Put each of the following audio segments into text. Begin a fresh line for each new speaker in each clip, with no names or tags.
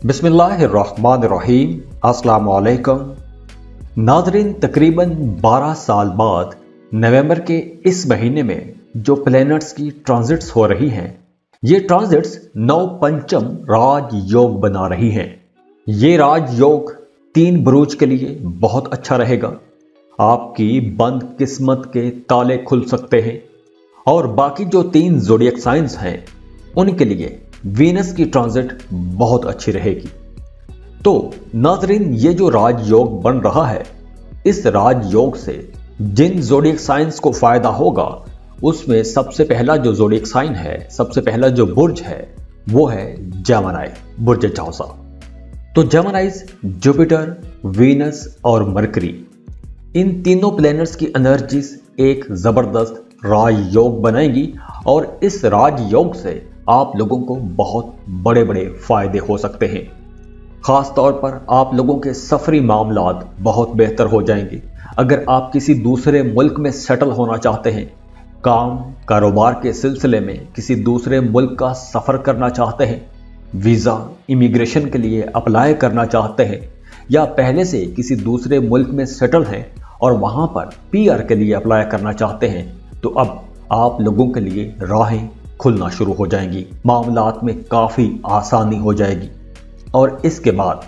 बिस्मिल्लाहिर्रहमानिर्रहीम। अस्सलाम वालेकुम। नाज़रीन, तकरीबन 12 साल बाद नवंबर के इस महीने में जो प्लैनेट्स की ट्रांजिट्स हो रही हैं, ये ट्रांजिट्स नव पंचम राज योग बना रही हैं। ये राज योग 3 बुरूज के लिए बहुत अच्छा रहेगा। आपकी बंद किस्मत के ताले खुल सकते हैं। और बाकी जो 3 ज़ोडिएक साइंस हैं, उनके लिए वीनस की ट्रांजिट बहुत अच्छी रहेगी। तो नाज़रीन, ये जो राजयोग बन रहा है, इस राजयोग से जिन ज़ोडिएक साइंस को फायदा होगा, उसमें सबसे पहला जो ज़ोडिएक साइन है, सबसे पहला जो बुर्ज है, वो है जेमिनी, बुर्ज जौज़ा। तो जेमिनीज जुपिटर, वीनस और मरकरी, इन तीनों प्लैनेट्स की एनर्जीज एक जबरदस्त राजयोग बनाएगी और इस राजयोग से आप लोगों को बहुत बड़े बड़े फायदे हो सकते हैं। खास तौर पर आप लोगों के सफरी मामलात बहुत बेहतर हो जाएंगे। अगर आप किसी दूसरे मुल्क में सेटल होना चाहते हैं, काम कारोबार के सिलसिले में किसी दूसरे मुल्क का सफ़र करना चाहते हैं, वीज़ा इमिग्रेशन के लिए अप्लाई करना चाहते हैं, या पहले से किसी दूसरे मुल्क में सेटल हैं और वहाँ पर PR के लिए अप्लाई करना चाहते हैं, तो अब आप लोगों के लिए राहें खुलना शुरू हो जाएंगी। मामलात में काफ़ी आसानी हो जाएगी। और इसके बाद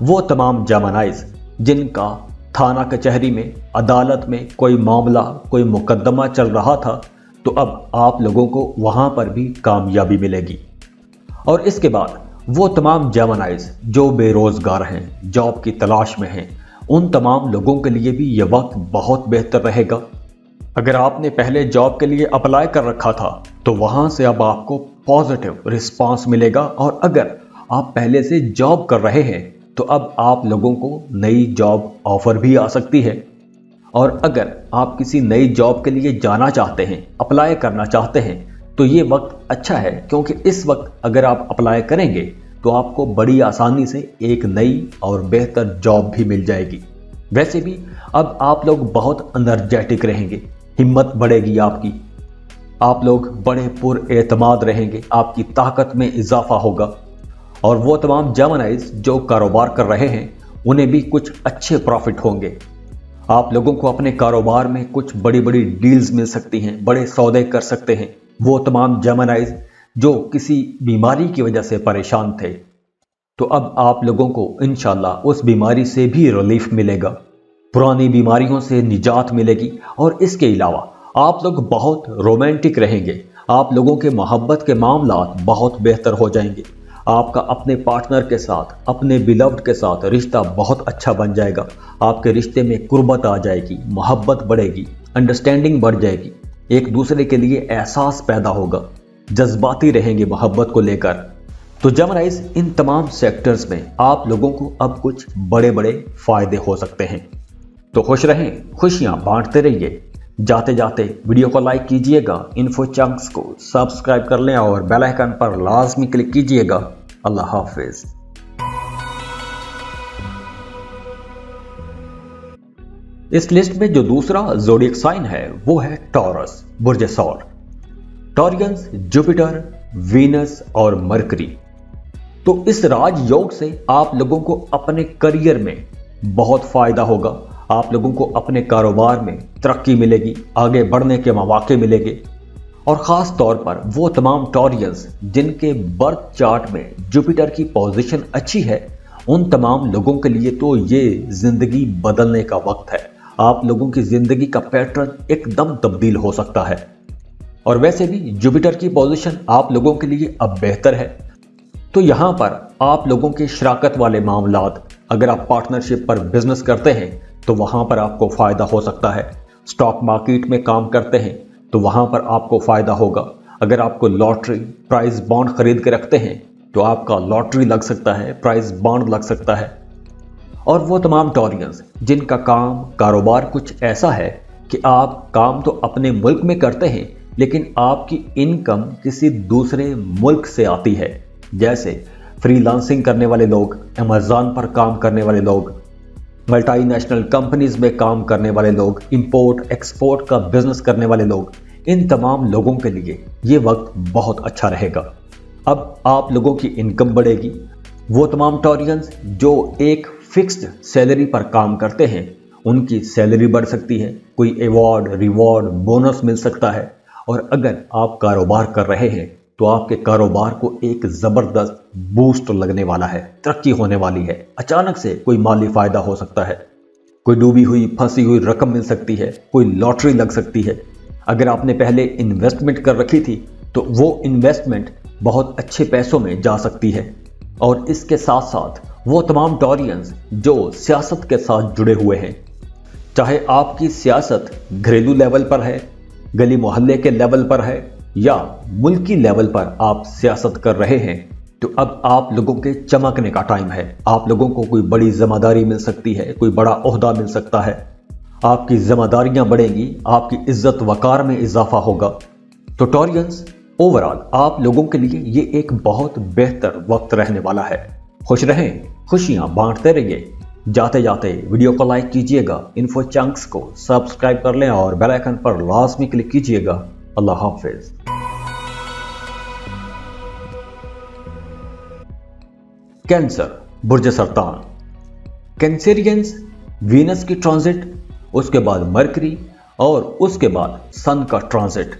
वो तमाम जेमिनीज जिनका थाना कचहरी में, अदालत में कोई मामला, कोई मुकदमा चल रहा था, तो अब आप लोगों को वहाँ पर भी कामयाबी मिलेगी। और इसके बाद वो तमाम जेमिनीज जो बेरोज़गार हैं, जॉब की तलाश में हैं, उन तमाम लोगों के लिए भी ये वक्त बहुत बेहतर रहेगा। अगर आपने पहले जॉब के लिए अप्लाई कर रखा था, तो वहाँ से अब आपको पॉजिटिव रिस्पांस मिलेगा। और अगर आप पहले से जॉब कर रहे हैं, तो अब आप लोगों को नई जॉब ऑफर भी आ सकती है। और अगर आप किसी नई जॉब के लिए जाना चाहते हैं, अप्लाई करना चाहते हैं, तो ये वक्त अच्छा है, क्योंकि इस वक्त अगर आप अप्लाई करेंगे तो आपको बड़ी आसानी से एक नई और बेहतर जॉब भी मिल जाएगी। वैसे भी अब आप लोग बहुत एनर्जेटिक रहेंगे, हिम्मत बढ़ेगी आपकी, आप लोग बड़े पुरएतमाद रहेंगे, आपकी ताकत में इजाफा होगा। और वो तमाम जेमिनीज जो कारोबार कर रहे हैं, उन्हें भी कुछ अच्छे प्रॉफिट होंगे। आप लोगों को अपने कारोबार में कुछ बड़ी बड़ी डील्स मिल सकती हैं, बड़े सौदे कर सकते हैं। वो तमाम जेमिनीज जो किसी बीमारी की वजह से परेशान थे, तो अब आप लोगों को इंशाल्लाह उस बीमारी से भी रिलीफ मिलेगा, पुरानी बीमारियों से निजात मिलेगी। और इसके अलावा आप लोग बहुत रोमांटिक रहेंगे, आप लोगों के मोहब्बत के मामलात बहुत बेहतर हो जाएंगे। आपका अपने पार्टनर के साथ, अपने बिलव्ड के साथ रिश्ता बहुत अच्छा बन जाएगा। आपके रिश्ते में कुर्बत आ जाएगी, मोहब्बत बढ़ेगी, अंडरस्टैंडिंग बढ़ जाएगी, एक दूसरे के लिए एहसास पैदा होगा, जज्बाती रहेंगे मोहब्बत को लेकर। तो जेमिनीज, इन तमाम सेक्टर्स में आप लोगों को अब कुछ बड़े बड़े फायदे हो सकते हैं। तो खुश रहें, खुशियां बांटते रहिए। जाते जाते वीडियो को लाइक कीजिएगा, इन्फो चंक्स को सब्सक्राइब कर लें और बेल आइकन पर लाजमी क्लिक कीजिएगा। अल्लाह हाफिज। इस लिस्ट में जो दूसरा ज़ोडिएक साइन है, वो है टॉरस, बुर्ज सौर। टॉरियंस जुपिटर, वीनस और मरकरी। तो इस राजयोग से आप लोगों को अपने करियर में बहुत फायदा होगा। आप लोगों को अपने कारोबार में तरक्की मिलेगी, आगे बढ़ने के मौके मिलेंगे। और ख़ास तौर पर वो तमाम टॉरियंस जिनके बर्थ चार्ट में जुपिटर की पोजीशन अच्छी है, उन तमाम लोगों के लिए तो ये ज़िंदगी बदलने का वक्त है। आप लोगों की ज़िंदगी का पैटर्न एकदम तब्दील हो सकता है। और वैसे भी जुपिटर की पोजीशन आप लोगों के लिए अब बेहतर है। तो यहाँ पर आप लोगों के शराकत वाले मामलात, अगर आप पार्टनरशिप पर बिजनेस करते हैं, तो वहाँ पर आपको फ़ायदा हो सकता है। स्टॉक मार्केट में काम करते हैं, तो वहाँ पर आपको फ़ायदा होगा। अगर आपको लॉटरी, प्राइज बॉन्ड खरीद के रखते हैं, तो आपका लॉटरी लग सकता है, प्राइज बॉन्ड लग सकता है। और वो तमाम टॉरियंस जिनका काम कारोबार कुछ ऐसा है कि आप काम तो अपने मुल्क में करते हैं, लेकिन आपकी इनकम किसी दूसरे मुल्क से आती है, जैसे फ्रीलांसिंग करने वाले लोग, अमेज़न पर काम करने वाले लोग, मल्टीनेशनल कंपनीज में काम करने वाले लोग, इंपोर्ट एक्सपोर्ट का बिजनेस करने वाले लोग, इन तमाम लोगों के लिए ये वक्त बहुत अच्छा रहेगा। अब आप लोगों की इनकम बढ़ेगी, वो तमाम टॉरियंस जो एक फिक्स्ड सैलरी पर काम करते हैं उनकी सैलरी बढ़ सकती है, कोई अवार्ड, रिवॉर्ड, बोनस मिल सकता है। और अगर आप कारोबार कर रहे हैं तो आपके कारोबार को एक ज़बरदस्त बूस्ट लगने वाला है, तरक्की होने वाली है। अचानक से कोई माली फ़ायदा हो सकता है, कोई डूबी हुई फंसी हुई रकम मिल सकती है, कोई लॉटरी लग सकती है। अगर आपने पहले इन्वेस्टमेंट कर रखी थी तो वो इन्वेस्टमेंट बहुत अच्छे पैसों में जा सकती है। और इसके साथ साथ वो तमाम टॉरियंस जो सियासत के साथ जुड़े हुए हैं, चाहे आपकी सियासत घरेलू लेवल पर है, गली मोहल्ले के लेवल पर है या मुल्की लेवल पर आप सियासत कर रहे हैं, तो अब आप लोगों के चमकने का टाइम है। आप लोगों को कोई बड़ी जिम्मेदारी मिल सकती है, कोई बड़ा ओहदा मिल सकता है, आपकी जिम्मेदारियां बढ़ेंगी, आपकी इज्जत वकार में इजाफा होगा। तो टॉरियंस, ओवरऑल आप लोगों के लिए ये एक बहुत बेहतर वक्त रहने वाला है। खुश रहें, खुशियां बांटते रहिए। जाते जाते वीडियो को लाइक कीजिएगा, इन्फो चंक्स को सब्सक्राइब कर लें और बेल आइकन पर लाजमी क्लिक कीजिएगा। अल्लाह हाफिज। कैंसर, बुर्ज सरतान। कैंसेरियंस वीनस की ट्रांजिट, उसके बाद मरकरी और उसके बाद सन का ट्रांजिट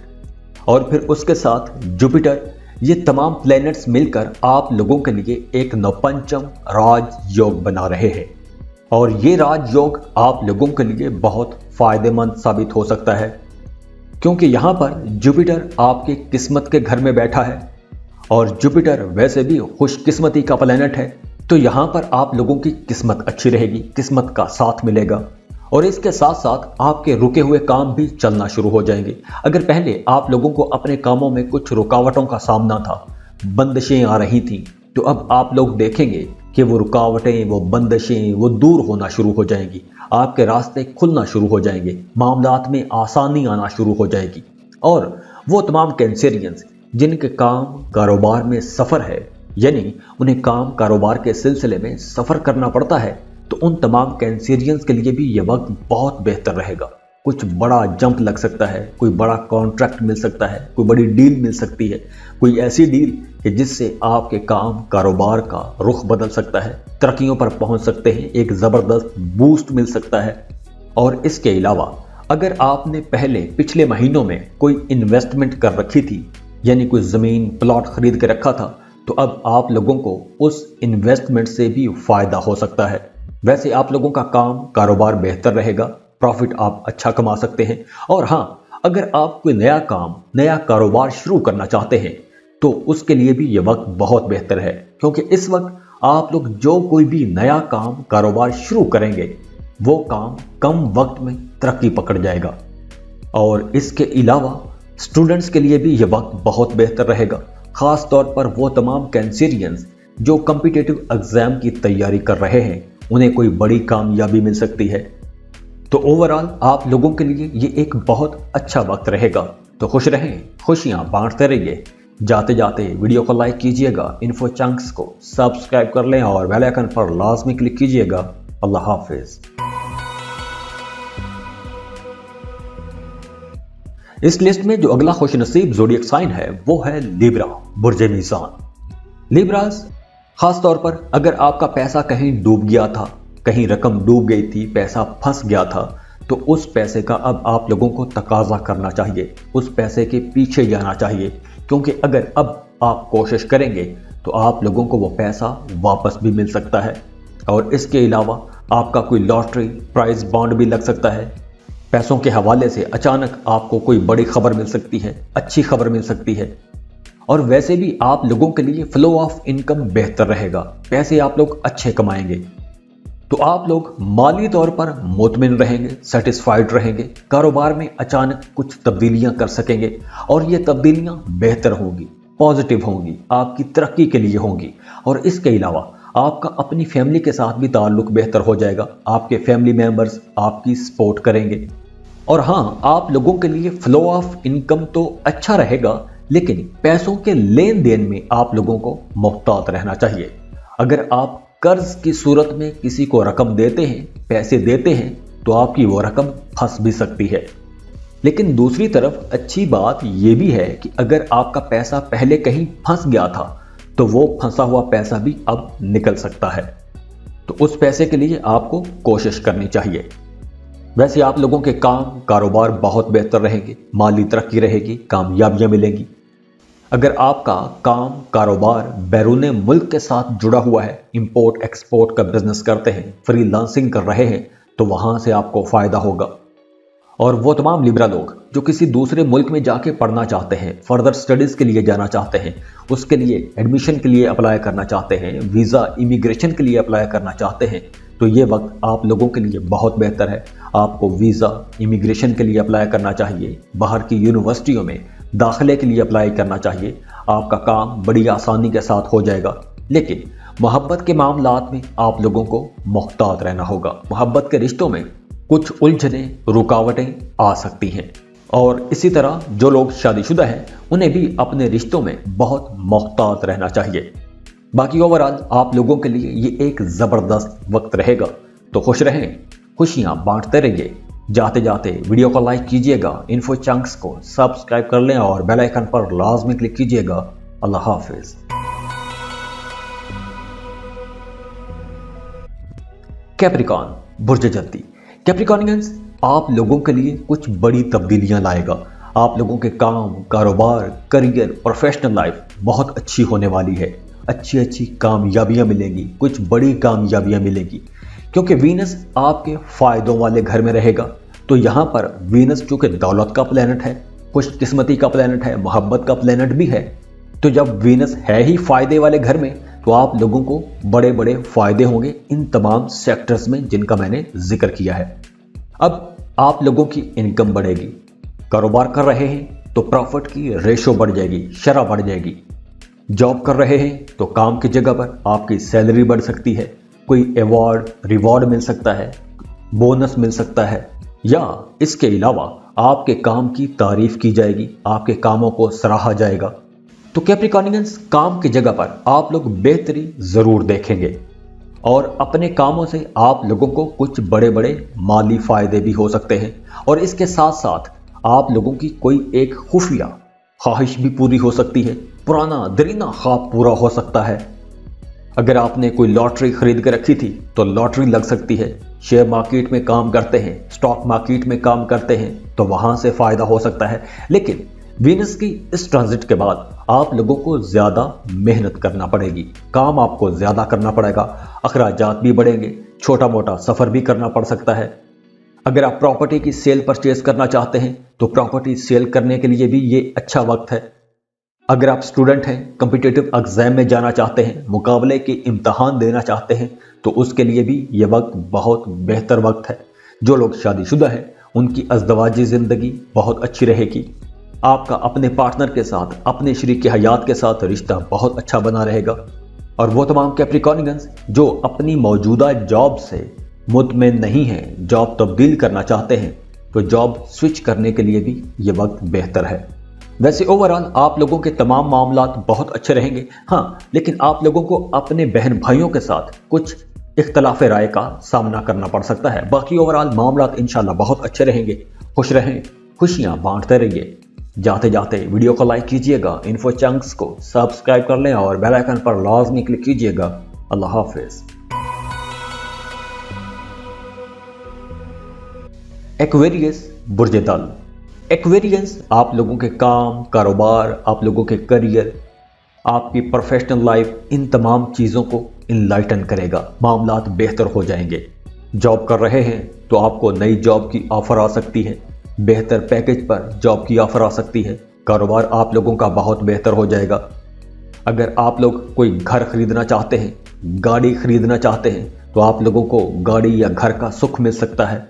और फिर उसके साथ जुपिटर, ये तमाम प्लैनेट्स मिलकर आप लोगों के लिए एक नवपंचम राज योग बना रहे हैं। और ये राज योग आप लोगों के लिए बहुत फायदेमंद साबित हो सकता है, क्योंकि यहाँ पर जुपिटर आपकी किस्मत के घर में बैठा है और जुपिटर वैसे भी खुशकिस्मती का प्लैनेट है। तो यहाँ पर आप लोगों की किस्मत अच्छी रहेगी, किस्मत का साथ मिलेगा और इसके साथ साथ आपके रुके हुए काम भी चलना शुरू हो जाएंगे। अगर पहले आप लोगों को अपने कामों में कुछ रुकावटों का सामना था, बंदिशें आ रही थीं, तो अब आप लोग देखेंगे कि वो रुकावटें, वो बंदिशें, वो दूर होना शुरू हो जाएंगी। आपके रास्ते खुलना शुरू हो जाएंगे, मामलात में आसानी आना शुरू हो जाएगी। और वो तमाम कैंसेरियंस जिनके काम कारोबार में सफ़र है, यानी उन्हें काम कारोबार के सिलसिले में सफ़र करना पड़ता है, तो उन तमाम कैंसेरियंस के लिए भी ये वक्त बहुत बेहतर रहेगा। कुछ बड़ा जंप लग सकता है, कोई बड़ा कॉन्ट्रैक्ट मिल सकता है, कोई बड़ी डील मिल सकती है, कोई ऐसी डील कि जिससे आपके काम कारोबार का रुख बदल सकता है, तरक्कियों पर पहुंच सकते हैं, एक ज़बरदस्त बूस्ट मिल सकता है। और इसके अलावा अगर आपने पहले पिछले महीनों में कोई इन्वेस्टमेंट कर रखी थी, यानी कोई ज़मीन प्लॉट खरीद के रखा था, तो अब आप लोगों को उस इन्वेस्टमेंट से भी फ़ायदा हो सकता है। वैसे आप लोगों का काम कारोबार बेहतर रहेगा, प्रॉफिट आप अच्छा कमा सकते हैं। और हाँ, अगर आप कोई नया काम, नया कारोबार शुरू करना चाहते हैं तो उसके लिए भी ये वक्त बहुत बेहतर है, क्योंकि इस वक्त आप लोग जो कोई भी नया काम कारोबार शुरू करेंगे वो काम कम वक्त में तरक्की पकड़ जाएगा। और इसके अलावा स्टूडेंट्स के लिए भी ये वक्त बहुत बेहतर रहेगा, ख़ास तौर पर वो तमाम कैंसेरियंस जो कॉम्पिटिटिव एग्ज़ाम की तैयारी कर रहे हैं, उन्हें कोई बड़ी कामयाबी मिल सकती है। तो ओवरऑल आप लोगों के लिए ये एक बहुत अच्छा वक्त रहेगा। तो खुश रहें, खुशियां बांटते रहिए। जाते जाते वीडियो को लाइक कीजिएगा, इन्फो चंक्स को सब्सक्राइब कर लें और बेल आइकन पर लाजमी क्लिक कीजिएगा। अल्लाह हाफिज। इस लिस्ट में जो अगला खुशनसीब ज़ोडिएक साइन है वो है लिब्रा, बुर्ज मीज़ान। लिब्रास, खास तौर पर अगर आपका पैसा कहीं डूब गया था, कहीं रकम डूब गई थी, पैसा फंस गया था, तो उस पैसे का अब आप लोगों को तकाजा करना चाहिए, उस पैसे के पीछे जाना चाहिए, क्योंकि अगर अब आप कोशिश करेंगे तो आप लोगों को वो पैसा वापस भी मिल सकता है। और इसके अलावा आपका कोई लॉटरी, प्राइज बॉन्ड भी लग सकता है। पैसों के हवाले से अचानक आपको कोई बड़ी खबर मिल सकती है, अच्छी खबर मिल सकती है। और वैसे भी आप लोगों के लिए फ्लो ऑफ इनकम बेहतर रहेगा, पैसे आप लोग अच्छे कमाएंगे, तो आप लोग माली तौर पर मुतमिन रहेंगे, सेटिस्फाइड रहेंगे, कारोबार में अचानक कुछ तब्दीलियां कर सकेंगे और ये तब्दीलियां बेहतर होंगी, पॉजिटिव होंगी, आपकी तरक्की के लिए होंगी। और इसके अलावा आपका अपनी फैमिली के साथ भी ताल्लुक बेहतर हो जाएगा, आपके फैमिली मेंबर्स आपकी सपोर्ट करेंगे। और हाँ, आप लोगों के लिए फ्लो ऑफ इनकम तो अच्छा रहेगा, लेकिन पैसों के लेन देन में आप लोगों को मुहतात रहना चाहिए। अगर आप कर्ज की सूरत में किसी को रकम देते हैं, पैसे देते हैं, तो आपकी वो रकम फंस भी सकती है। लेकिन दूसरी तरफ अच्छी बात यह भी है कि अगर आपका पैसा पहले कहीं फंस गया था तो वो फंसा हुआ पैसा भी अब निकल सकता है। तो उस पैसे के लिए आपको कोशिश करनी चाहिए। वैसे आप लोगों के काम कारोबार बहुत बेहतर रहेंगे, माली तरक्की रहेगी, कामयाबियां मिलेंगी। अगर आपका काम कारोबार बैरूने मुल्क के साथ जुड़ा हुआ है, इंपोर्ट एक्सपोर्ट का बिजनेस करते हैं, फ्रीलांसिंग कर रहे हैं, तो वहां से आपको फायदा होगा। और वो तमाम लिब्रा लोग जो किसी दूसरे मुल्क में जाके पढ़ना चाहते हैं, फर्दर स्टडीज के लिए जाना चाहते हैं, उसके लिए एडमिशन के लिए अप्लाई करना चाहते हैं, वीज़ा इमिग्रेशन के लिए अप्लाई करना चाहते हैं, तो ये वक्त आप लोगों के लिए बहुत बेहतर है। आपको वीज़ा इमिग्रेशन के लिए अप्लाई करना चाहिए, बाहर की यूनिवर्सिटियों में दाखिले के लिए अप्लाई करना चाहिए। आपका काम बड़ी आसानी के साथ हो जाएगा। लेकिन मोहब्बत के मामलात में आप लोगों को मुहतात रहना होगा। मोहब्बत के रिश्तों में कुछ उलझनें, रुकावटें आ सकती हैं। और इसी तरह जो लोग शादीशुदा हैं उन्हें भी अपने रिश्तों में बहुत मुहतात रहना चाहिए। बाकी ओवरऑल आप लोगों के लिए ये एक ज़बरदस्त वक्त रहेगा। तो खुश रहें, खुशियां बांटते रहिए। जाते जाते वीडियो को लाइक कीजिएगा, इन्फो चंक्स को सब्सक्राइब कर लें और बेल आइकन पर लाजमी क्लिक कीजिएगा। अल्लाह हाफिज। कैप्रिकॉन बुर्ज जल्दी। कैप्रिकॉनियंस आप लोगों के लिए कुछ बड़ी तब्दीलियां लाएगा। आप लोगों के काम, कारोबार, करियर, प्रोफेशनल लाइफ बहुत अच्छी होने वाली है। अच्छी अच्छी कामयाबियां मिलेंगी, कुछ बड़ी कामयाबियां मिलेंगी, क्योंकि वीनस आपके फायदों वाले घर में रहेगा। तो यहाँ पर वीनस चूंकि दौलत का प्लैनेट है, खुशकिस्मती का प्लैनेट है, मोहब्बत का प्लैनेट भी है, तो जब वीनस है ही फायदे वाले घर में, तो आप लोगों को बड़े बड़े फायदे होंगे इन तमाम सेक्टर्स में जिनका मैंने जिक्र किया है। अब आप लोगों की इनकम बढ़ेगी। कारोबार कर रहे हैं तो प्रॉफिट की रेशो बढ़ जाएगी, शरह बढ़ जाएगी। जॉब कर रहे हैं तो काम की जगह पर आपकी सैलरी बढ़ सकती है, कोई अवार्ड रिवॉर्ड मिल सकता है, बोनस मिल सकता है, या इसके अलावा आपके काम की तारीफ की जाएगी, आपके कामों को सराहा जाएगा। तो कैप्रिकॉनियंस काम की जगह पर आप लोग बेहतरी जरूर देखेंगे और अपने कामों से आप लोगों को कुछ बड़े बड़े माली फायदे भी हो सकते हैं। और इसके साथ साथ आप लोगों की कोई एक खुफिया ख्वाहिश भी पूरी हो सकती है, पुराना दरीना ख्वाब पूरा हो सकता है। अगर आपने कोई लॉटरी खरीद कर रखी थी तो लॉटरी लग सकती है। शेयर मार्केट में काम करते हैं, स्टॉक मार्केट में काम करते हैं, तो वहां से फायदा हो सकता है। लेकिन वीनस की इस ट्रांजिट के बाद आप लोगों को ज्यादा मेहनत करना पड़ेगी, काम आपको ज्यादा करना पड़ेगा, अखराजात भी बढ़ेंगे, छोटा मोटा सफर भी करना पड़ सकता है। अगर आप प्रॉपर्टी की सेल परचेज करना चाहते हैं तो प्रॉपर्टी सेल करने के लिए भी ये अच्छा वक्त है। अगर आप स्टूडेंट हैं, कॉम्पिटिटिव एग्जाम में जाना चाहते हैं, मुकाबले के इम्तहान देना चाहते हैं, तो उसके लिए भी ये वक्त बहुत बेहतर वक्त है। जो लोग शादीशुदा हैं उनकी अज़दवाजी ज़िंदगी बहुत अच्छी रहेगी। आपका अपने पार्टनर के साथ, अपने शरीक हयात के साथ रिश्ता बहुत अच्छा बना रहेगा। और वो तमाम कैप्रिकॉनियंस जो अपनी मौजूदा जॉब से मुतमईन नहीं हैं, जॉब तब्दील करना चाहते हैं, तो जॉब स्विच करने के लिए भी ये वक्त बेहतर है। वैसे ओवरऑल आप लोगों के तमाम मामलात बहुत अच्छे रहेंगे। हाँ, लेकिन आप लोगों को अपने बहन भाइयों के साथ कुछ इख्तलाफ राय का सामना करना पड़ सकता है। बाकी ओवरऑल मामलात इंशाल्लाह बहुत अच्छे रहेंगे। खुश रहें, खुशियां बांटते रहिए। जाते जाते वीडियो को लाइक कीजिएगा, इन्फो चंक्स को सब्सक्राइब कर लें और बेल आइकन पर लाजमी क्लिक कीजिएगा। अल्लाह हाफिज। एक्वेरियस बुर्ज दल। एक्वेरियंस आप लोगों के काम, कारोबार, आप लोगों के करियर, आपकी प्रोफेशनल लाइफ, इन तमाम चीज़ों को इनलाइटन करेगा। मामलात बेहतर हो जाएंगे। जॉब कर रहे हैं तो आपको नई जॉब की ऑफर आ सकती है, बेहतर पैकेज पर जॉब की ऑफर आ सकती है। कारोबार आप लोगों का बहुत बेहतर हो जाएगा। अगर आप लोग कोई घर खरीदना चाहते हैं, गाड़ी खरीदना चाहते हैं, तो आप लोगों को गाड़ी या घर का सुख मिल सकता है।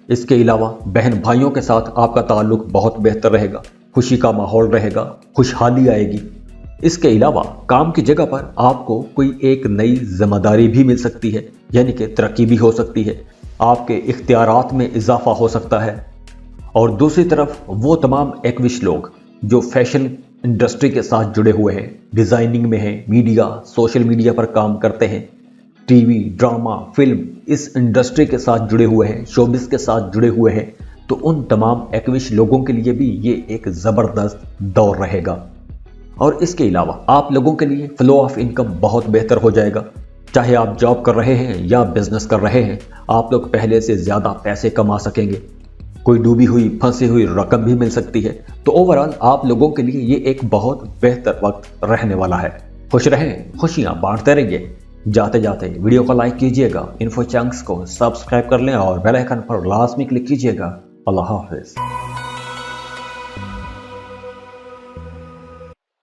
इसके अलावा बहन भाइयों के साथ आपका ताल्लुक बहुत बेहतर रहेगा, खुशी का माहौल रहेगा, खुशहाली आएगी। इसके अलावा काम की जगह पर आपको कोई एक नई जिम्मेदारी भी मिल सकती है, यानी कि तरक्की भी हो सकती है, आपके इख्तियारात में इजाफा हो सकता है। और दूसरी तरफ वो तमाम एक्विश लोग जो फैशन इंडस्ट्री के साथ जुड़े हुए हैं, डिज़ाइनिंग में हैं, मीडिया, सोशल मीडिया पर काम करते हैं, टीवी, ड्रामा, फिल्म, इस इंडस्ट्री के साथ जुड़े हुए हैं, शोबिस के साथ जुड़े हुए हैं, तो उन तमाम एक्विश लोगों के लिए भी ये एक ज़बरदस्त दौर रहेगा। اور اس کے علاوہ آپ لوگوں کے لیے فلو آف انکم بہت بہتر ہو جائے گا. چاہے آپ جاب کر رہے ہیں یا بزنس کر رہے ہیں، آپ لوگ پہلے سے زیادہ پیسے کما سکیں گے. کوئی ڈوبی ہوئی پھنسی ہوئی رقم بھی مل سکتی ہے. تو اوورآل آپ لوگوں کے لیے یہ ایک بہت بہتر وقت رہنے والا ہے. خوش رہیں، خوشیاں بانٹتے رہیے. جاتے جاتے ویڈیو کو لائک کیجئے گا، انفو چنکس کو سبسکرائب کر لیں اور بیل آئیکن پر لازمی کلک کیجئے گا. اللہ حافظ.